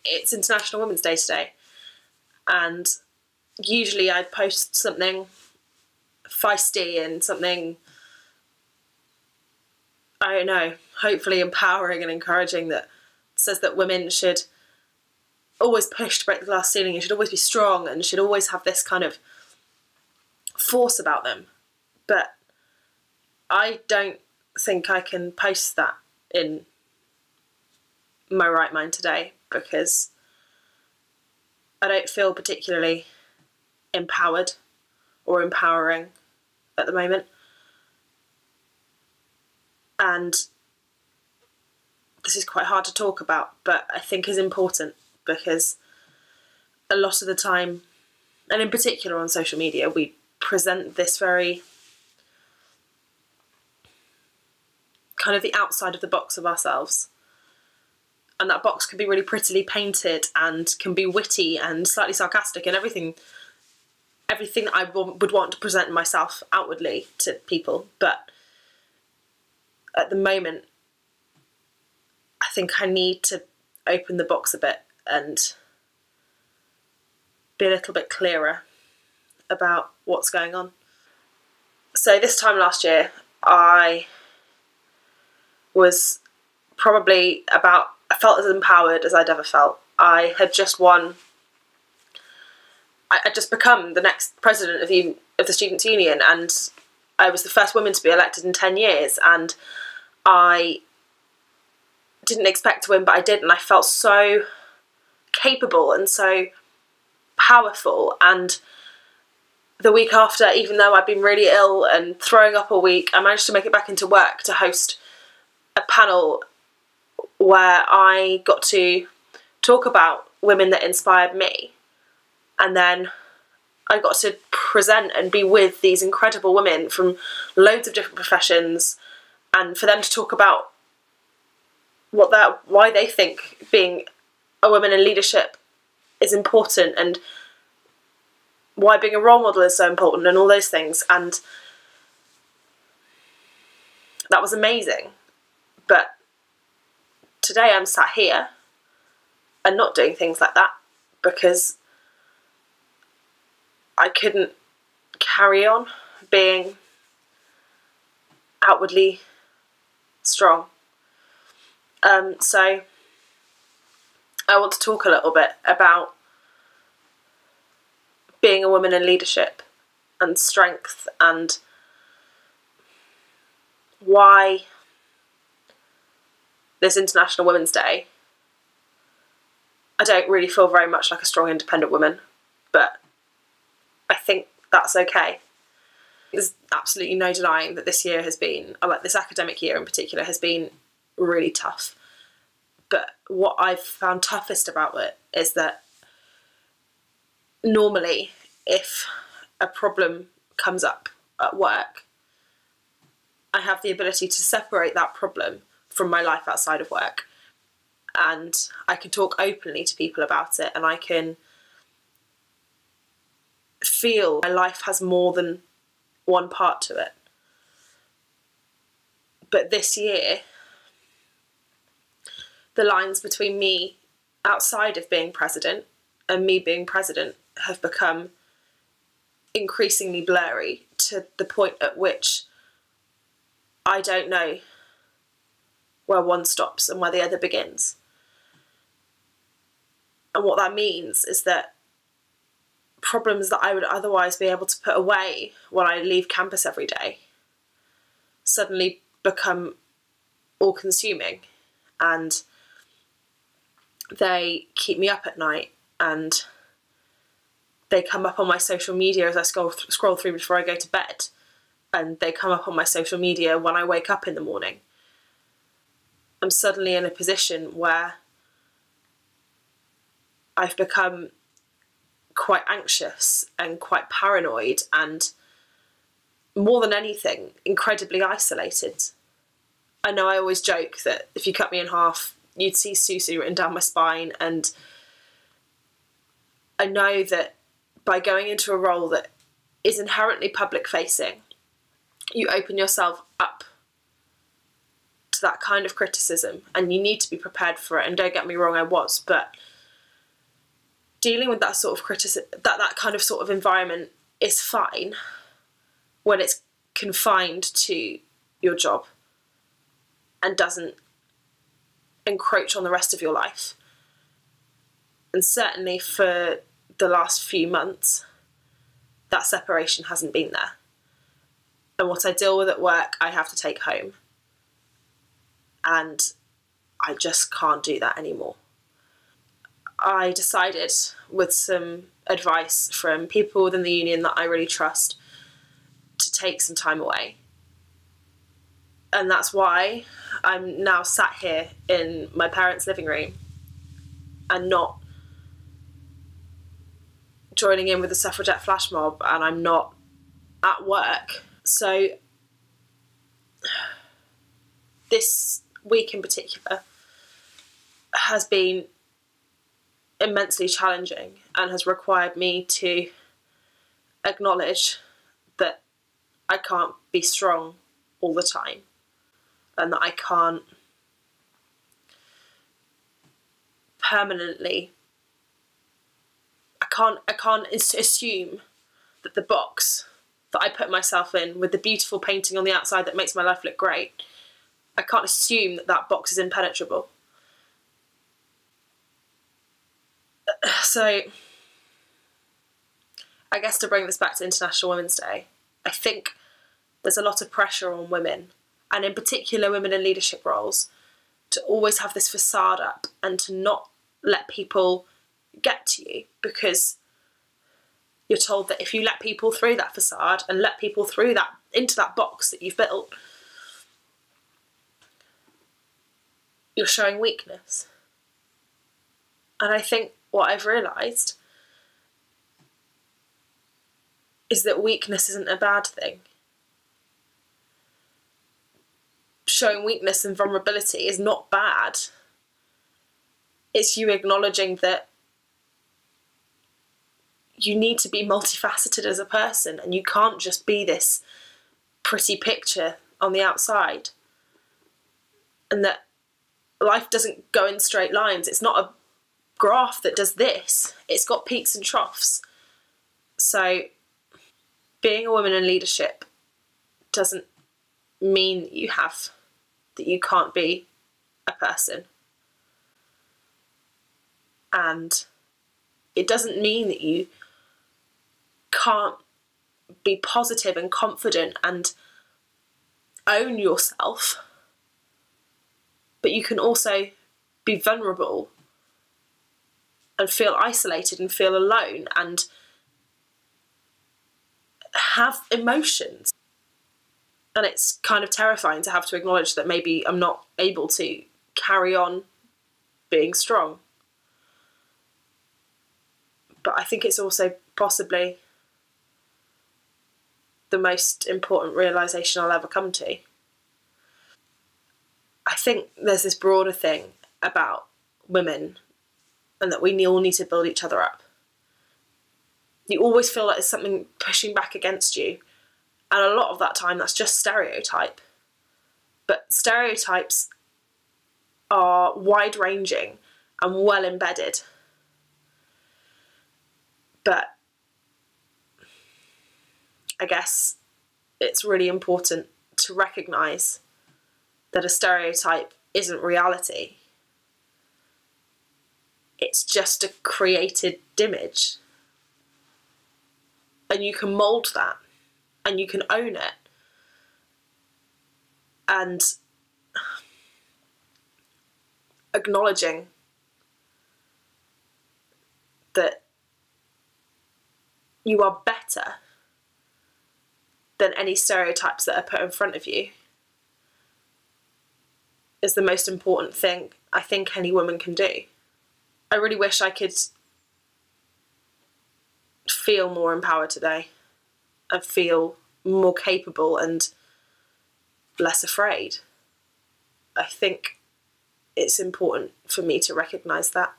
it's International Women's Day today, and usually I'd post something feisty and something, I don't know, hopefully empowering and encouraging, that says that women should always push to break the glass ceiling and should always be strong and should always have this kind of force about them. But I don't think I can post that in my right mind today, because I don't feel particularly empowered or empowering at the moment. And this is quite hard to talk about, but I think is important, because a lot of the time, and in particular on social media, we present this very kind of the outside of the box of ourselves. And that box can be really prettily painted and can be witty and slightly sarcastic and everything that I would want to present myself outwardly to people. But at the moment, I think I need to open the box a bit and be a little bit clearer about what's going on. So this time last year, I was probably I felt as empowered as I'd ever felt. I had just won, I'd just become the next president of the Students' Union, and I was the first woman to be elected in 10 years, and I didn't expect to win, but I did, and I felt so capable and so powerful. And the week after, even though I'd been really ill and throwing up all week, I managed to make it back into work to host a panel where I got to talk about women that inspired me. And then I got to present and be with these incredible women from loads of different professions, and for them to talk about why they think being a woman in leadership is important, and why being a role model is so important, and all those things. And that was amazing. But today I'm sat here and not doing things like that, because I couldn't carry on being outwardly strong. So I want to talk a little bit about being a woman in leadership and strength, and why this International Women's Day, I don't really feel very much like a strong, independent woman, but I think that's okay. There's absolutely no denying that this year has been, like this academic year in particular, has been really tough. But what I've found toughest about it is that normally if a problem comes up at work, I have the ability to separate that problem from my life outside of work, and I can talk openly to people about it, and I can feel my life has more than one part to it. But this year, the lines between me outside of being president and me being president have become increasingly blurry, to the point at which I don't know where one stops and where the other begins. And what that means is that problems that I would otherwise be able to put away when I leave campus every day suddenly become all-consuming, and they keep me up at night, and they come up on my social media as I scroll through before I go to bed, and they come up on my social media when I wake up in the morning. I'm suddenly in a position where I've become quite anxious and quite paranoid, and more than anything, incredibly isolated. I know I always joke that if you cut me in half, you'd see Susu written down my spine, and I know that by going into a role that is inherently public facing, you open yourself up to that kind of criticism, and you need to be prepared for it. And don't get me wrong, I was, but dealing with that sort of that kind of sort of environment is fine when it's confined to your job and doesn't encroach on the rest of your life. And certainly for the last few months, that separation hasn't been there. And what I deal with at work, I have to take home. And I just can't do that anymore. I decided, with some advice from people within the union that I really trust, to take some time away. And that's why I'm now sat here in my parents' living room and not joining in with the suffragette flash mob, and I'm not at work. So this week in particular has been immensely challenging and has required me to acknowledge that I can't be strong all the time, and that I can't permanently, I can't assume that the box that I put myself in, with the beautiful painting on the outside that makes my life look great, I can't assume that that box is impenetrable. So I guess to bring this back to International Women's Day, I think there's a lot of pressure on women, and in particular women in leadership roles, to always have this facade up and to not let people get to you, because you're told that if you let people through that facade and let people through that, into that box that you've built, you're showing weakness. And I think what I've realised is that weakness isn't a bad thing. Showing weakness and vulnerability is not bad. It's you acknowledging that you need to be multifaceted as a person, and you can't just be this pretty picture on the outside. And that life doesn't go in straight lines. It's not a graph that does this. It's got peaks and troughs. So being a woman in leadership doesn't mean that you can't be a person. And it doesn't mean that you can't be positive and confident and own yourself, but you can also be vulnerable and feel isolated and feel alone and have emotions. And it's kind of terrifying to have to acknowledge that maybe I'm not able to carry on being strong. But I think it's also possibly the most important realisation I'll ever come to. I think there's this broader thing about women, and that we all need to build each other up. You always feel like there's something pushing back against you, and a lot of that time that's just stereotype. But stereotypes are wide-ranging and well embedded. But I guess it's really important to recognise that a stereotype isn't reality. It's just a created image. And you can mould that, and you can own it. And acknowledging that you are better than any stereotypes that are put in front of you is the most important thing I think any woman can do. I really wish I could feel more empowered today and feel more capable and less afraid. I think it's important for me to recognise that.